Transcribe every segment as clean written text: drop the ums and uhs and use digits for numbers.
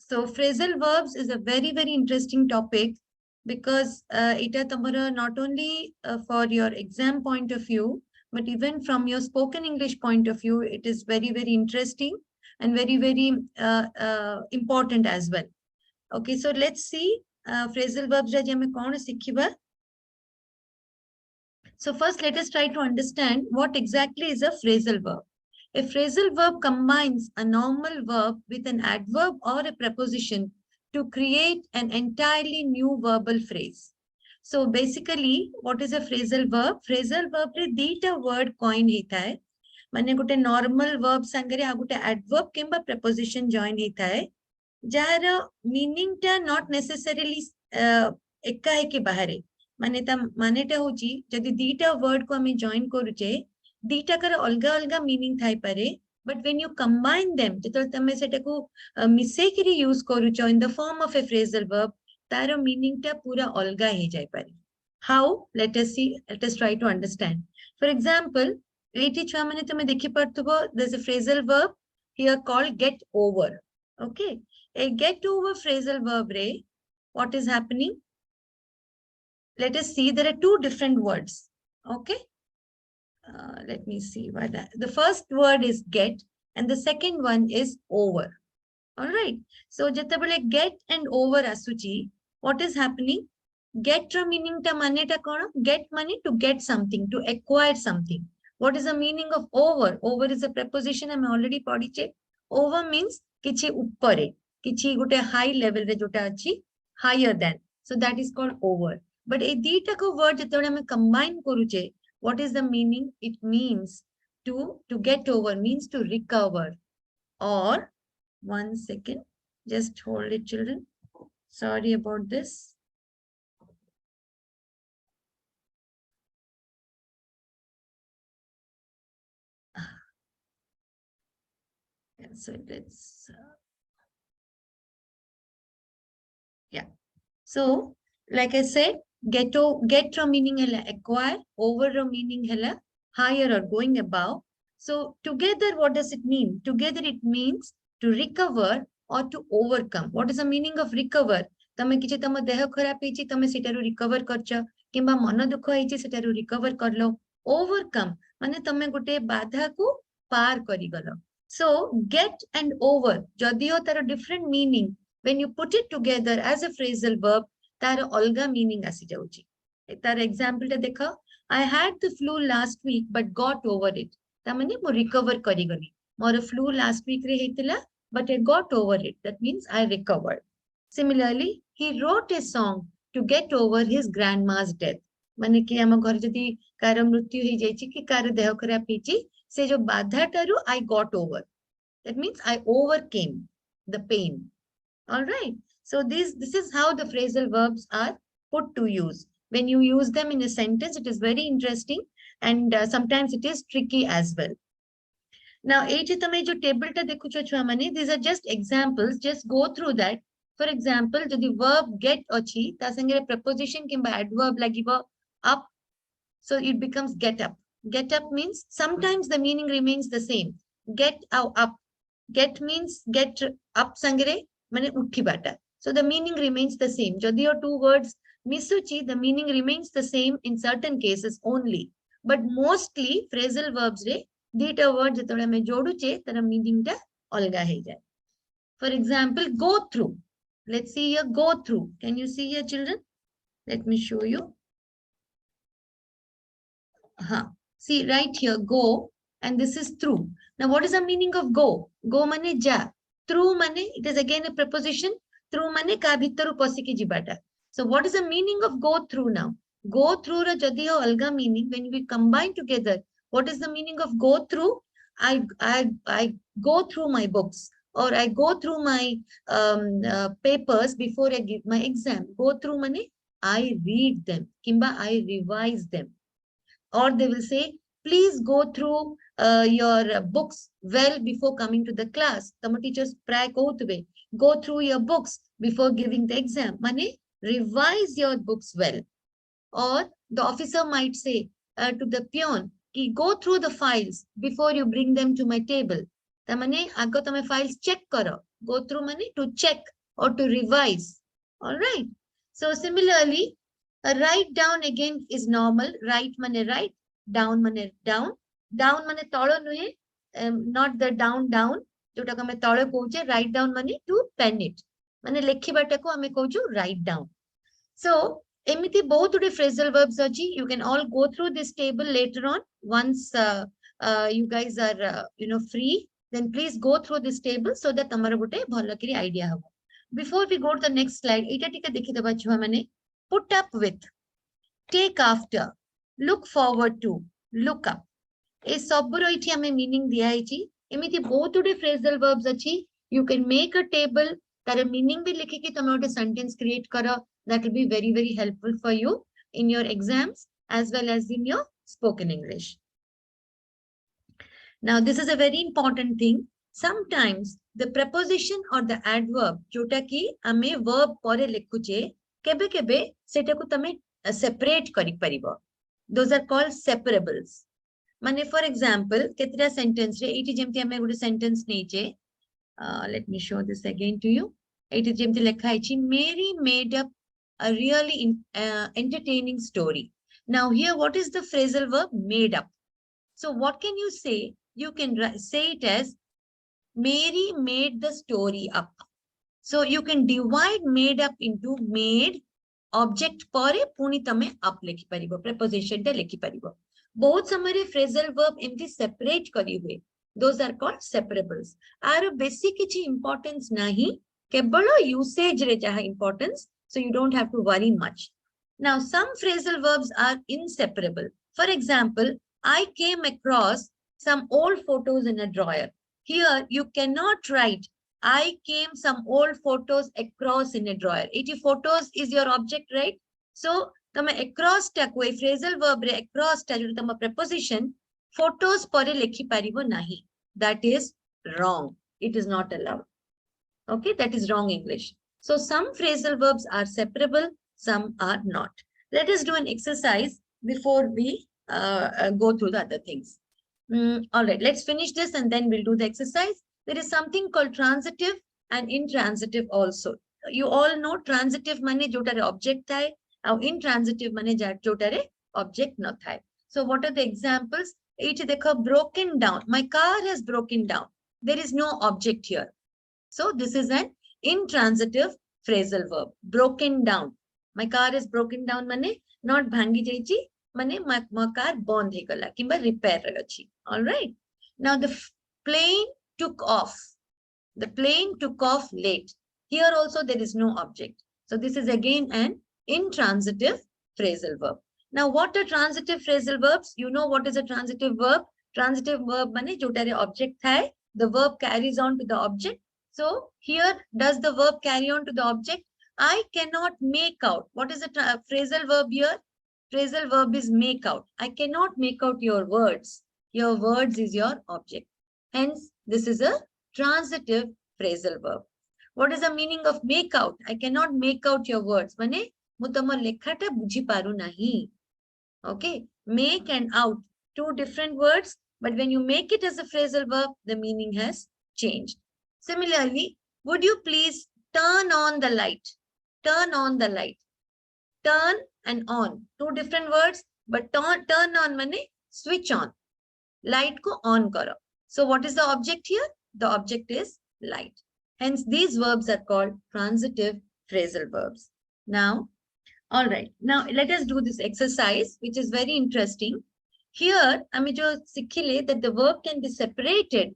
So phrasal verbs is a very, very interesting topic because it not only for your exam point of view, but even from your spoken English point of view, it is very, very interesting and very, very important as well. Okay, so let's see phrasal verbs. So first, let us try to understand what exactly is a phrasal verb. A phrasal verb combines a normal verb with an adverb or a preposition to create an entirely new verbal phrase. So basically, what is a phrasal verb? Phrasal verb re dita word coin hita hai. Mane gote normal verb sangare ha gote adverb kimba preposition join hita hai. Jahara meaning ta not necessarily ekka hai ki bahare. मानेटा होची जदि दीटा word को हमें join करूचे दीटा कर अलगा अलगा meaning थाई पारे but when you combine them जतल तमे सेटा को मिसे करी यूज करूचो in the form of a phrasal verb तारो मीनिंग टा पूरा अलगा हे जाय पारे how let us try to understand for example एटी छुआ माने तमे देखि परतबो there is a phrasal verb here called get over okay a get over phrasal verb रे what is happening let us see there are two different words okay let me see why that the first word is get and the second one is over all right so jetabele get and over asuchi what is happening get ro meaning ta mane ta kono get money to get something to acquire something what is the meaning of over over is a preposition I already padiche over means kichi uppare kichi gote high level re jota achi higher than so that is called over. But a dita ko word jitone hame combine koruche what is the meaning it means to get over means to recover or 1 second just hold it children sorry about this so let's yeah so like I said get from meaning hela acquire over ro meaning hela higher or going above so together what does it mean together it means to recover or to overcome what is the meaning of recover tame kichi tama deha kharap hechi tame setaru recover karcha kimba मन दुख हेछि सेटारू recover करलो overcome माने तमे गोटे बाधा को पार करि गलो so get and over जदियो तार different meaning when you put it together as a phrasal verb तार अलगा मीनिंग आसी जाउची तार एग्जांपल ता देखो I had the flu last week but got over it ता माने मो रिकवर करि गली मोर फ्लू लास्ट वीक रे हेतिला but I got over it that means I recovered similarly he wrote a song to get over his grandma's death माने कि हम घर जदी कार मृत्यु हे जायछि कि कार देह खराब हेछि से जो बाधा टारू I got over that means I overcame the pain all right so this is how the phrasal verbs are put to use when you use them in a sentence it is very interesting and sometimes it is tricky as well now each tame jo table ta dekhucho chua mane these are just examples just go through that for example jodi verb get achi ta sangere preposition kimba adverb lagibo up so it becomes get up means sometimes the meaning remains the same get up get means get up sangere mane uthibata so the meaning remains the same jodi your two words misuchi the meaning remains the same in certain cases only but mostly phrasal verbs re dita word jetole ame joduche tar meaning ta alga he jaye for example go through let's see here go through can you see here children let me show you see right here go and this is through now what is the meaning of go mane ja through mane it is again a preposition through mane ka bhitaru pasiki jibata so what is the meaning of go through now go through ra jodi ho alga meaning when we combine together what is the meaning of go through I go through my books or I go through my papers before I give my exam go through mane I read them kimba I revise them or they will say please go through your books well before coming to the class tama teachers pray kohutve go through your books before giving the exam mane revise your books well or the officer might say to the peon ki go through the files before you bring them to my table tamane ago tame files check karo go through mane to check or to revise. All right. So similarly, write down again is normal. Write mane write, down mane down. Down mane talo nuhe, not the down down. जोटा को तले कौचे write down mane to pen it. माने लेखिबाटा को हमें कौचु write down. So एमिति बहुत गुडे phrasal verbs अछि. You can all go through this table later on once you guys are free. Then please go through this table so that तमरा गुटे भलो करी idea हबो. Before we go to the next slide, एटा टिके देखि दबा छुआ माने put up with, take after, look forward to, look up. ए सबरो इठी हमें meaning दिया है. एमिति बहुत गुडे phrasal verbs अछि. You can make a table, तार meaning भी लिखे कि तमे ओटे sentence create करो. That will be very, very helpful for you in your exams as well as in your spoken English. Now, this is a very important thing. Sometimes the preposition or the adverb, जोटा कि हमें verb परे लिखुचे, केबे केबे सेटा को तमे separate करी परिबो. Those are called separables. माने for example, केतरा sentence रे इटी जेमति हमें गुटे sentence नेचे. Let me show this again to you. इटी जेमति लिखा है Mary made up a really entertaining story. Now here, what is the phrasal verb? Made up. So what can you say? You can say it as Mary made the story up. So you can divide made up into made, object pare puni tame up lekhi paribo, preposition te lekhi paribo. Both samare phrasal verb empty separate kari hue. Those are called separables. Aro basic kichi importance nahi, kebalo usage re jaha importance. So you don't have to worry much. Now, some phrasal verbs are inseparable. For example, I came across some old photos in a drawer. Here, you cannot write, I came some old photos across in a drawer. 80 photos is your object, right? So, tama across ta koi phrasal verb re across ta jo tama preposition, photos pare lekhi paribo nahi. That is wrong. It is not allowed. Okay, that is wrong English. So some phrasal verbs are separable, some are not. Let us do an exercise before we go through the other things. All right, let's finish this and then we'll do the exercise. There is something called transitive and intransitive also. You all know transitive mane jotare object thai, or intransitive mane jotare object no thai. So what are the examples? Each dekho broken down. My car has broken down. There is no object here. So this is an intransitive phrasal verb. Broken down. My car is broken down mane not bhangi jaichi mane my car bond he gala kimba repair achi. All right. Now the plane took off. The plane took off late. Here also there is no object. So this is again an intransitive phrasal verb. Now what are transitive phrasal verbs? You know what is a transitive verb? Transitive verb mane jotare object hai. The verb carries on to the object. So here, does the verb carry on to the object? I cannot make out. What is the phrasal verb here? Phrasal verb is make out. I cannot make out your words. Your words is your object. Hence, this is a transitive phrasal verb. What is the meaning of make out? I cannot make out your words. Mane, mutama lekhata buji paru nahi. Okay, make and out, two different words. But when you make it as a phrasal verb, the meaning has changed. Similarly, would you please turn on the light? Turn on the light. Turn and on. Two different words, but turn on mane switch on. Light ko on karo. So what is the object here? The object is light. Hence, these verbs are called transitive phrasal verbs. Now, all right. Now, let us do this exercise, which is very interesting. Here, hame jo sikhile that the verb can be separated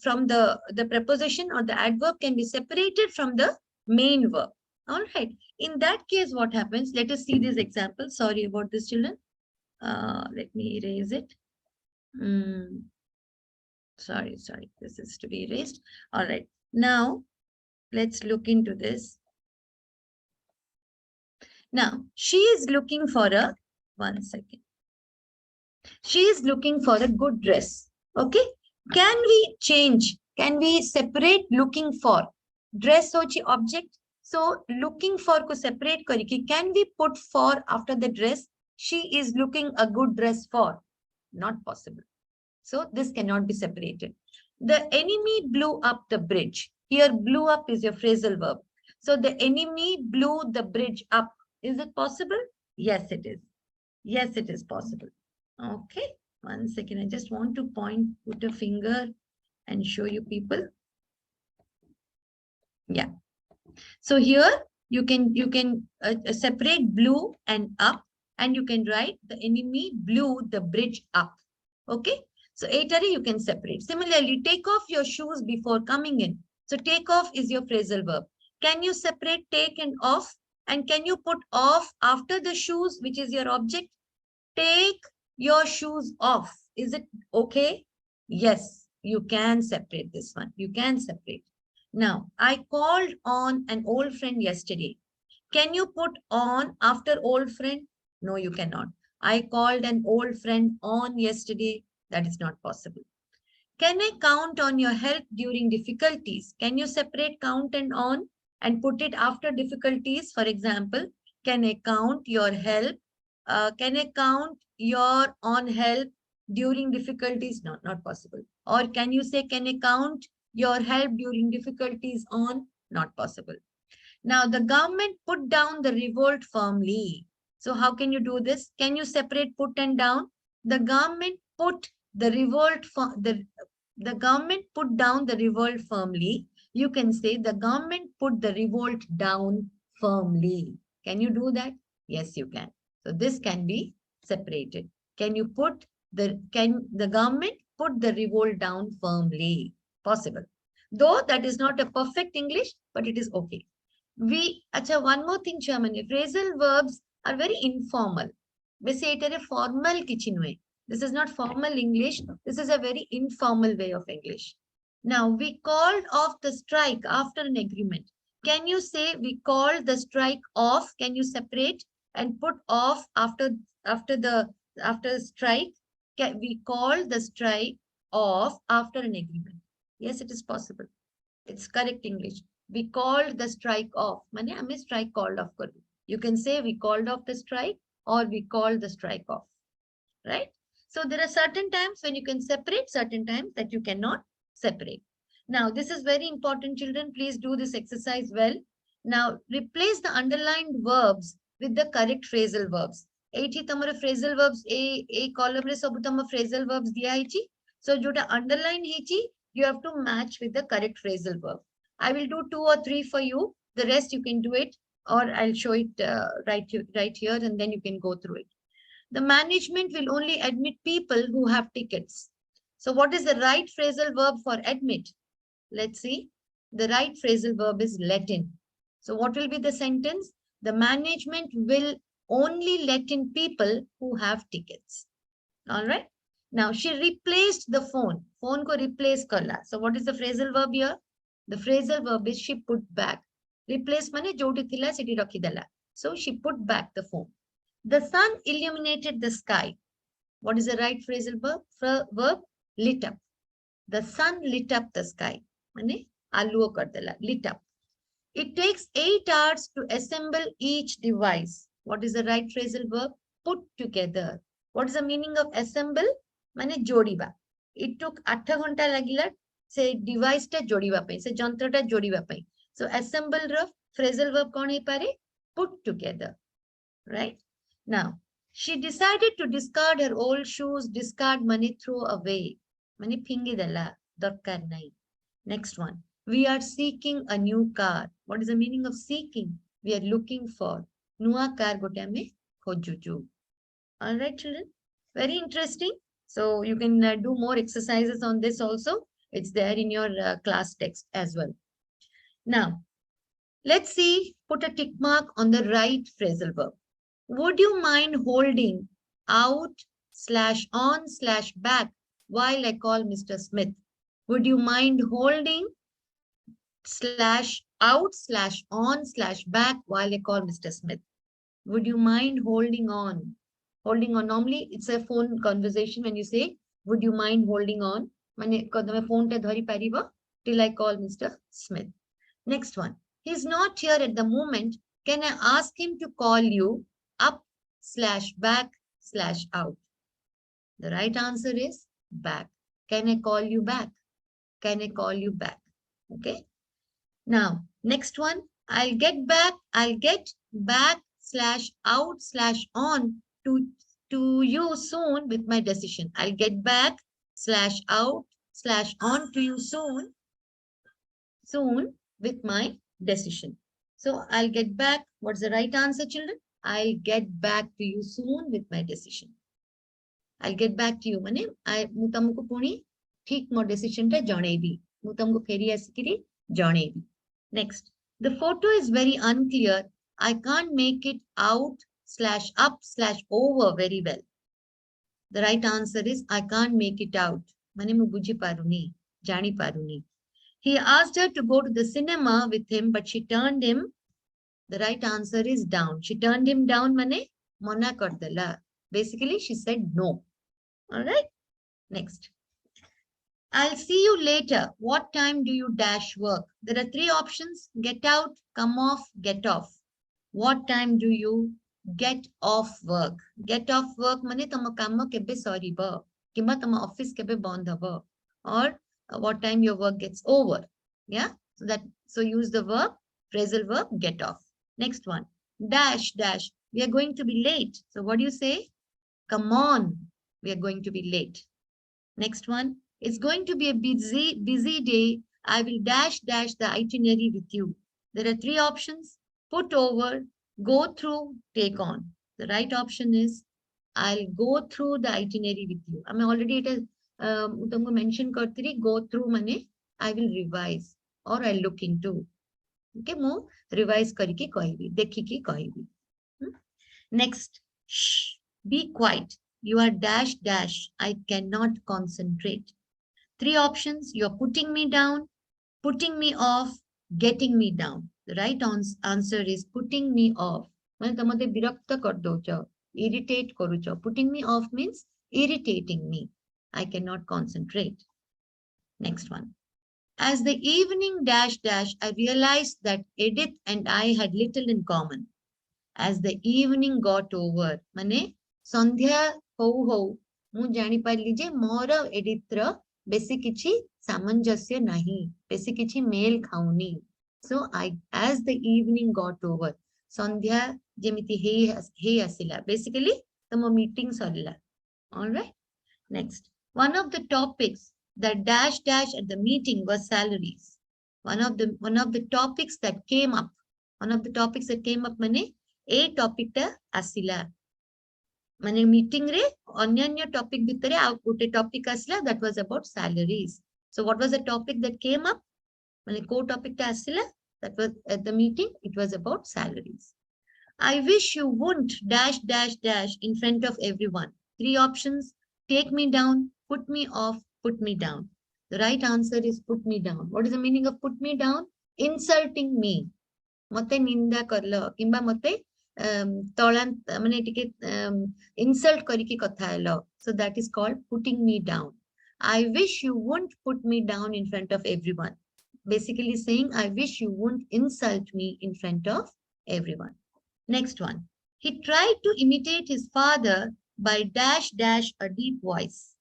from the preposition or the adverb can be separated from the main verb. All right. In that case, what happens? Let us see this example. Sorry about this, children. Let me erase it. Sorry. This is to be erased. All right. Now, let's look into this. Now, she is looking for a, one second. She is looking for a good dress. Okay. Can we change? Can we separate looking for? Dress hochi object. So looking for ko separate kariki. Can we put for after the dress? She is looking a good dress for. Not possible. So this cannot be separated. The enemy blew up the bridge. Here blew up is your phrasal verb. So the enemy blew the bridge up. Is it possible? Yes, it is. Yes, it is possible. Okay. 1 second. I just want to put a finger and show you people. Yeah. So here you can separate blue and up, and you can write the enemy blew the bridge up. Okay. So etary you can separate. Similarly, take off your shoes before coming in. So take off is your phrasal verb. Can you separate take and off? And can you put off after the shoes, which is your object? Take your shoes off. Is it okay? Yes, you can separate this one. You can separate. Now, I called on an old friend yesterday. Can you put on after old friend? No, you cannot. I called an old friend on yesterday. That is not possible. Can I count on your help during difficulties? Can you separate count and on and put it after difficulties? For example, can I count your help? Can I count your on help during difficulties? No, not possible. Or can you say, can I count your help during difficulties on? Not possible. Now, the government put down the revolt firmly. So how can you do this? Can you separate put and down? The government put the revolt, the government put down the revolt firmly. You can say the government put the revolt down firmly. Can you do that? Yes, you can. So this can be separated. Can the government put the revolt down firmly? Possible. Though that is not a perfect English, but it is okay. One more thing, Chamani. Phrasal verbs are very informal. We say it is a formal kitchen way. This is not formal English. This is a very informal way of English. Now, we called off the strike after an agreement. Can you say we called the strike off? Can you separate and put off after strike? We called the strike off after an agreement. Yes, it is possible. It's correct English. We called the strike off. Mane hame strike called off karu. You can say we called off the strike or we called the strike off. Right? So there are certain times when you can separate, certain times that you cannot separate. Now, this is very important, children. Please do this exercise well. Now, replace the underlined verbs with the correct phrasal verbs. Eighty tamara phrasal verbs, a column re sabu tama phrasal verbs diya heichi. So, jota underline heichi, you have to match with the correct phrasal verb. I will do 2 or 3 for you. The rest you can do it, or I'll show it right here, and then you can go through it. The management will only admit people who have tickets. So what is the right phrasal verb for admit? Let's see. The right phrasal verb is let in. So what will be the sentence? The management will only let in people who have tickets. All right. Now she replaced the phone. Phone ko replace karla. So what is the phrasal verb here? The phrasal verb is she put back. Replace mane jodi thila seti rakhidala. So she put back the phone. The sun illuminated the sky. What is the right phrasal verb? Lit up. The sun lit up the sky. Aluo kardala, lit up. It takes 8 hours to assemble each device. What is the right phrasal verb? Put together. What is the meaning of assemble? Mane jodiba. It took 8 ghanta lagila se device ta jodiba pai, se jantra ta jodiba pai. So assemble ref phrasal verb kon hai pare? Put together. Right? Now, she decided to discard her old shoes, discard money, throw away. Money pingidala, darkar nai. Next one. We are seeking a new car. What is the meaning of seeking? We are looking for. Nua car gotame khojuju. All right, children. Very interesting. So you can do more exercises on this also. It's there in your class text as well. Now, let's see. Put a tick mark on the right phrasal verb. Would you mind holding out/on/back while I call Mr. Smith? Would you mind holding /out/on/back while I call Mr. Smith? Would you mind holding on? Holding on. Normally, it's a phone conversation when you say, would you mind holding on? Phone till I call Mr. Smith. Next one. He's not here at the moment. Can I ask him to call you up/back/out? The right answer is back. Can I call you back? Can I call you back? Okay. Now, next one. I'll get back slash out slash on to you soon with my decision. I'll get back slash out slash on to you soon with my decision. So I'll get back. What's the right answer, children? I'll get back to you soon with my decision. I'll get back to you. Mane, ମୁଁ ତମକୁ ପୁଣି ଠିକ ମୋ decision ଟା ଜଣେଇବି. ମୁଁ ତମକୁ ଫେରି ଆସିକିରି ଜଣେଇବି. Next, the photo is very unclear. I can't make it out slash up slash over very well. The right answer is I can't make it out. Mane ମୁଁ ବୁଝି ପାରୁନି, ଜାଣି ପାରୁନି. He asked her to go to the cinema with him, but she turned him. The right answer is down. She turned him down, mane mana kardela. Basically, she said no. All right. Next. I'll see you later. What time do you dash work? There are three options. Get out, come off, get off. What time do you get off work? Get off work mane tama kamo kebe sariba. Kimba tama office kebe bond haba. Or what time your work gets over. Yeah. So use the verb, phrasal verb, get off. Next one. Dash, dash. We are going to be late. So what do you say? Come on. We are going to be late. Next one. It's going to be a busy day. I will dash dash the itinerary with you. There are three options. Put over, go through, take on. The right option is I'll go through the itinerary with you. I mean, already it is mention kartiri, go through mane I will revise or I'll look into. Okay, mo revise kariki kahibi, dekhiki kahibi. Next, shh, be quiet. You are dash dash. I cannot concentrate. Three options. You're putting me down, putting me off, getting me down. The right answer is putting me off. Irritate karucho. Putting me off means irritating me. I cannot concentrate. Next one. As the evening dash dash, I realized that Edith and I had little in common. As the evening got over, mane sandhya ho mu jani parli je mora Edithra बेसी किछि सामंजस्य नहीं, बेसी किछि मेल खाउनी. So as the evening got over, संध्या जेमिति हे आसिला, basically तम meeting सरला. All right. Next, one of the topics that dash dash at the meeting was salaries. One of the topics that came up mane a topic ta asila. Mane meeting re anyanya topic bitare ଆଉ ଗୋଟେ topic asla that was about salaries. So what was the topic that came up? Mane ko topic ta asila that was at the meeting, it was about salaries. I wish you wouldn't dash dash dash in front of everyone. Three options. Take me down, put me off, put me down. The right answer is put me down. What is the meaning of put me down? Insulting me. Mate ninda karlo kimba mate insult kariki katha helo. So that is called putting me down. I wish you wouldn't put me down in front of everyone. Basically saying, I wish you wouldn't insult me in front of everyone. Next one. He tried to imitate his father by dash dash a deep voice.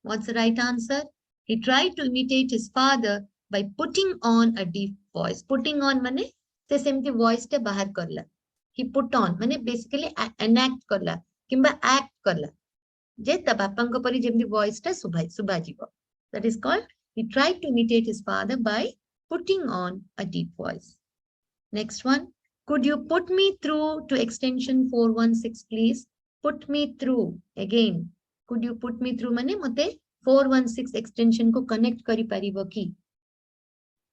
What's the right answer? He tried to imitate his father by putting on a deep voice. Putting on mane se semti voice te bahar karla. He put on mane basically enact karla kimba act karla. Je ta bapanko pari jemti voice ta subhajibo. That is called he tried to imitate his father by putting on a deep voice. Next one. Could you put me through to extension 416, please? Put me through. Again, could you put me through? Mane mate 416 extension ko connect kari paribo ki.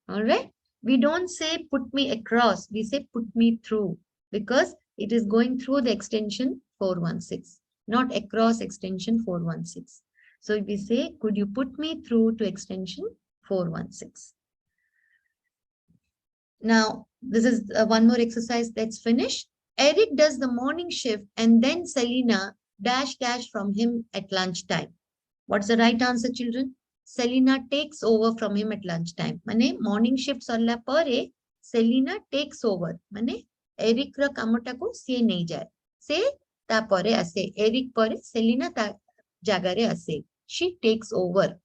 All right. We don't say put me across. We say put me through because it is going through the extension 416, not across extension 416. So we say, could you put me through to extension 416? Now, this is one more exercise that's finished. Eric does the morning shift and then Selena dash dash from him at lunchtime. What's the right answer, children? Selena takes over from him at lunchtime. Mane morning shift sarla pare Selena takes over. Mane Eric ra kamata ko se nei jaye. Se ta pare ase. Eric pare Selena ta jagare ase. She takes over.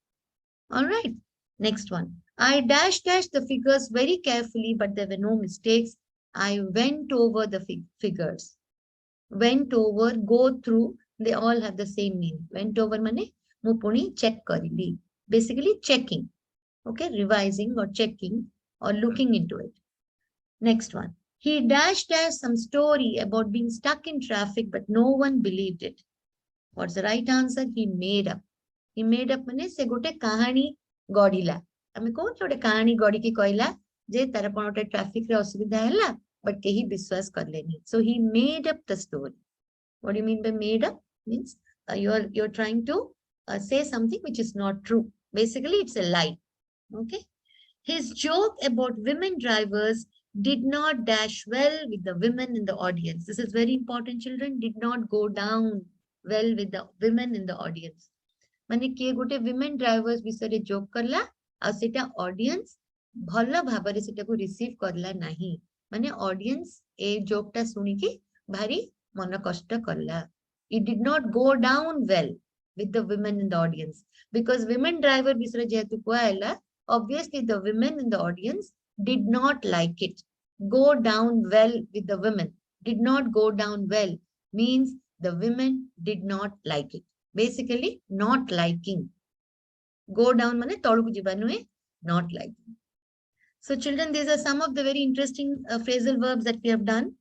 All right. Next one. I dash dash the figures very carefully, but there were no mistakes. I went over the figures. Went over, go through, they all have the same meaning. Went over mane mu puni check karili. Basically checking. Okay, revising or checking or looking into it. Next one. He dashed us some story about being stuck in traffic, but no one believed it. What's the right answer? He made up. He made up mane se gote kahani godila. Ame kon gote kahani godi ki koila je tara kon gote traffic re asubidha hela but kehi biswas karleni. So he made up the story. What do you mean by made up? Means you're trying to say something which is not true. Basically, it's a lie. Okay. His joke about women drivers did not dash well with the women in the audience. This is very important, children. Did not go down well with the women in the audience. ମାନେ କିଏ ଗୋଟେ women drivers ବିଷୟରେ joke କଲା ଆଉ ସେଟା audience ଭଲ ଭାବରେ ସେଟାକୁ receive କରଲା ନାହିଁ ମାନେ audience ଏ joke ଟା ଶୁଣିକି ଭାରି ମନ କଷ୍ଟ କଲା. It did not go down well with the women in the audience because women driver ବିଷୟରେ ଯେହେତୁ କୁହାହେଲା obviously the women in the audience did not like it. Go down well with the women. Did not go down well means the women did not like it. Basically, not liking. Go down mane toluku jiba nuhe, not liking. So children, these are some of the very interesting phrasal verbs that we have done.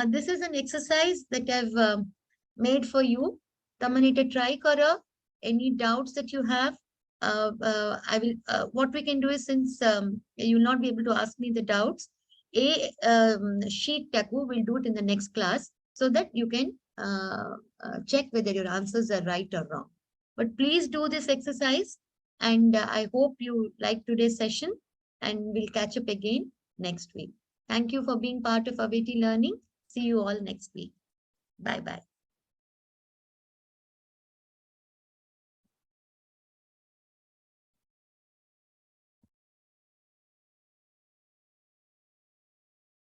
This is an exercise that I've made for you. Tamane ite try karo. Any doubts that you have, I will. What we can do is, since you will not be able to ask me the doubts, a sheet taku will do it in the next class so that you can check whether your answers are right or wrong. But please do this exercise, and I hope you like today's session, and we'll catch up again next week. Thank you for being part of Aveti Learning. See you all next week. Bye-bye.